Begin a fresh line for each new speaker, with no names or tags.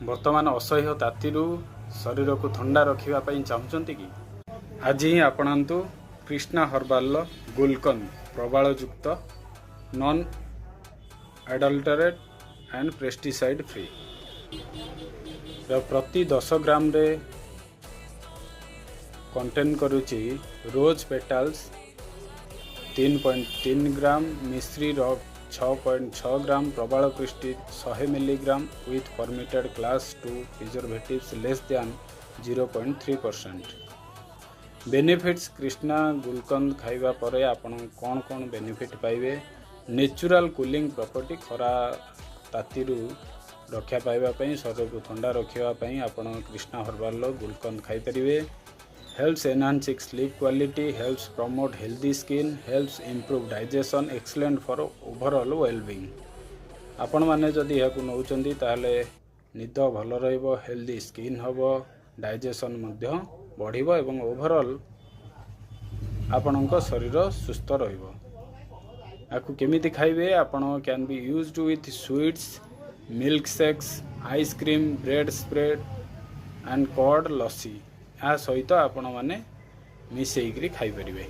ବର୍ତ୍ତମାନ ଅସହ୍ୟ ତାତିରୁ ଶରୀରକୁ ଥଣ୍ଡା ରଖିବା ପାଇଁ ଚାହୁଁଛନ୍ତି କି? ଆଜି ହିଁ ଆପଣାନ୍ତୁ କ୍ରିଷ୍ଣା ହର୍ବାଲର ଗୁଲକନ୍ଦ ପ୍ରବାଳଯୁକ୍ତ non adulterate and pesticide free. ପ୍ରତି 10 ଗ୍ରାମରେ कंटेन करुच्ची रोज पेटाल्स 3.3 ग्राम मिश्री 6.6 ग्राम प्रबाल पृष्टि 100 milligram with permitted class 2 preservatives less than 0.3%। Benefits Krishna गुलकंद खाइबा परे आपण कौन कौन बेनिफिट पाइबे? नेचुरल कूलिंग प्रॉपर्टी खरा तातीरू रक्षा पाइबा पई शरीर को ठंडा रखिबा पई आपण कृष्णा हर्बाल गुलकंद खाई परिबे। helps enhancing sleep quality, helps promote healthy skin, helps improve digestion, excellent for overall well-being। आपण माने जदि याकु नउचंदी ताले निद भल रहइबो, हेल्दी स्किन हबो, डाइजेशन मध्य बढ़िबो एवं ओवरऑल आपणक शरीर सुस्थ रहिबो। याकु केमिति खाइबे? आपण can be used with sweets, milk shakes, ice cream, bread spread and curd lassi. या सहित आपण माने मिसेइकरी खाई परिबे।